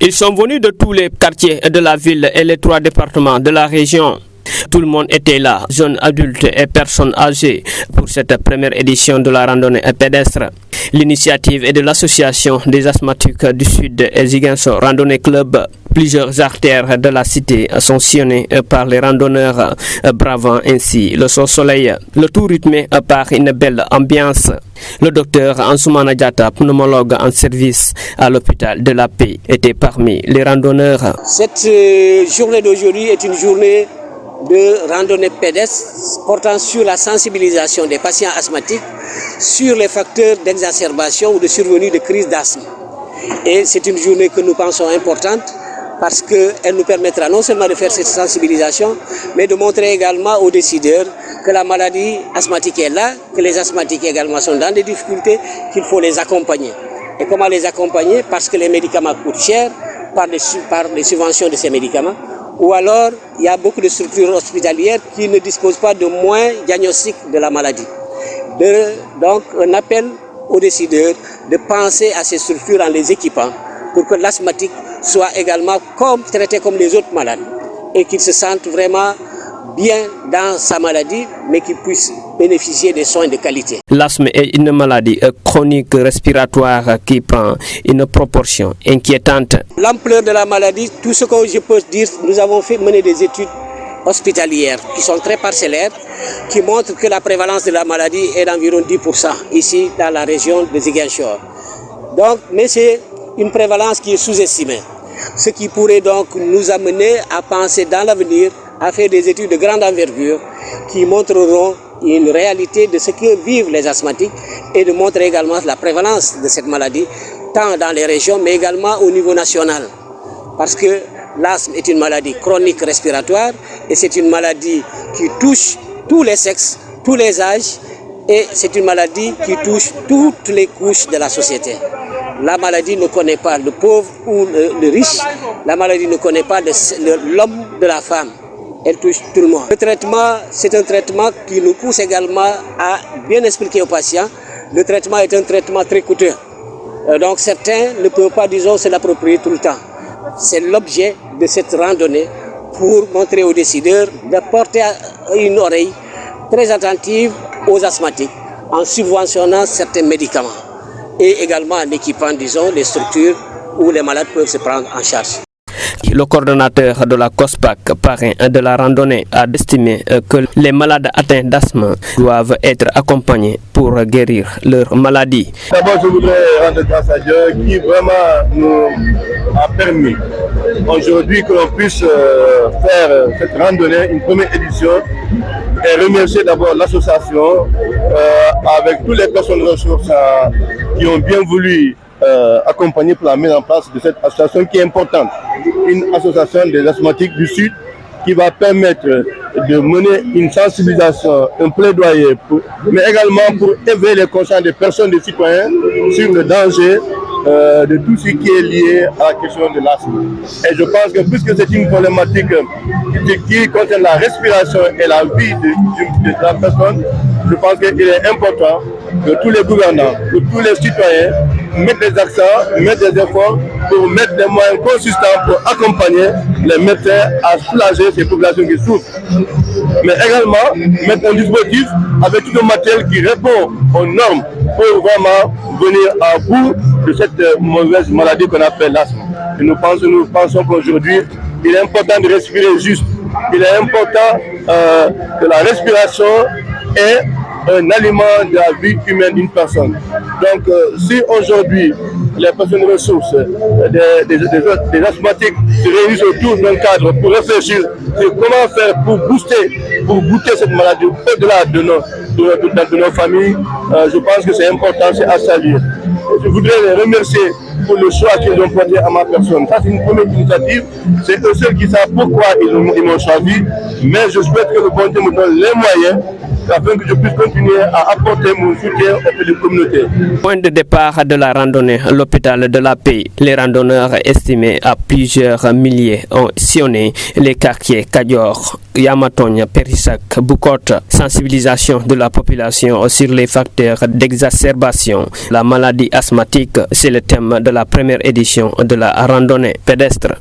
Ils sont venus de tous les quartiers de la ville et les 3 départements de la région. Tout le monde était là, jeunes adultes et personnes âgées, pour cette première édition de la randonnée pédestre. L'initiative est de l'association des asthmatiques du Sud et Ziguinchor Randonnée Club. Plusieurs artères de la cité sont sillonnées par les randonneurs, bravant ainsi le soleil. Le tout rythmé par une belle ambiance. Le docteur Ansoumana Diatta, pneumologue en service à l'hôpital de la Paix, était parmi les randonneurs. Cette journée d'aujourd'hui est une journée de randonnée pédestre portant sur la sensibilisation des patients asthmatiques sur les facteurs d'exacerbation ou de survenue de crise d'asthme. Et c'est une journée que nous pensons importante parce qu'elle nous permettra non seulement de faire cette sensibilisation, mais de montrer également aux décideurs que la maladie asthmatique est là, que les asthmatiques également sont dans des difficultés, qu'il faut les accompagner. Et comment les accompagner? Parce que les médicaments coûtent cher par les subventions de ces médicaments. Ou alors, il y a beaucoup de structures hospitalières qui ne disposent pas de moyens diagnostiques de la maladie. Donc, un appel aux décideurs de penser à ces structures en les équipant pour que l'asthmatique soit également traité comme les autres malades et qu'il se sente vraiment bien dans sa maladie, mais qu'il puisse bénéficier des soins de qualité. L'asthme est une maladie chronique respiratoire qui prend une proportion inquiétante. L'ampleur de la maladie, tout ce que je peux dire, nous avons mené des études hospitalières qui sont très parcellaires, qui montrent que la prévalence de la maladie est d'environ 10% ici dans la région de Ziguinchor. Donc, mais c'est une prévalence qui est sous-estimée, ce qui pourrait donc nous amener à penser dans l'avenir à faire des études de grande envergure qui montreront une réalité de ce que vivent les asthmatiques et de montrer également la prévalence de cette maladie, tant dans les régions mais également au niveau national. Parce que l'asthme est une maladie chronique respiratoire et c'est une maladie qui touche tous les sexes, tous les âges et c'est une maladie qui touche toutes les couches de la société. La maladie ne connaît pas le pauvre ou le riche, la maladie ne connaît pas l'homme de la femme. Elle touche tout le monde. Le traitement, c'est un traitement qui nous pousse également à bien expliquer aux patients. Le traitement est un traitement très coûteux. Donc certains ne peuvent pas, disons, se l'approprier tout le temps. C'est l'objet de cette randonnée pour montrer aux décideurs d'apporter une oreille très attentive aux asthmatiques en subventionnant certains médicaments et également en équipant, disons, les structures où les malades peuvent se prendre en charge. Le coordonnateur de la COSPAC, parrain de la randonnée, a estimé que les malades atteints d'asthme doivent être accompagnés pour guérir leur maladie. D'abord, je voudrais rendre grâce à Dieu qui vraiment nous a permis aujourd'hui que l'on puisse faire cette randonnée, une première édition, et remercier d'abord l'association avec toutes les personnes ressources qui ont bien voulu accompagner pour la mise en place de cette association qui est importante. Une association des asthmatiques du Sud qui va permettre de mener une sensibilisation, un plaidoyer, mais également pour éveiller les consciences des personnes, des citoyens sur le danger de tout ce qui est lié à la question de l'asthme. Et je pense que puisque c'est une problématique qui concerne la respiration et la vie de la personne, je pense qu'il est important que tous les gouvernants, que tous les citoyens mettent des accents, mettent des efforts pour mettre des moyens consistants pour accompagner les médecins à soulager ces populations qui souffrent. Mais également mettre un dispositif avec tout le matériel qui répond aux normes pour vraiment venir à bout de cette mauvaise maladie qu'on appelle l'asthme. Et nous pensons qu'aujourd'hui, il est important de respirer juste. Il est important que la respiration est un aliment de la vie humaine d'une personne. Donc, si aujourd'hui, les personnes ressources, des asthmatiques se réunissent autour d'un cadre pour réfléchir sur comment faire pour booster cette maladie au-delà de nos familles, je pense que c'est important, c'est à saluer. Je voudrais les remercier pour le choix qu'ils ont porté à ma personne. Ça, c'est une première initiative. C'est eux seuls qui savent pourquoi ils m'ont choisi. Mais je souhaite que le bon Dieu me donne les moyens afin que je puisse continuer à apporter mon soutien auprès des communautés. Point de départ de la randonnée, l'hôpital de la Paix. Les randonneurs estimés à plusieurs milliers ont sillonné les quartiers Kadior, Yamatogne, Périssac, Boucotte. Sensibilisation de la population sur les facteurs d'exacerbation. La maladie asthmatique, c'est le thème de la première édition de la randonnée pédestre.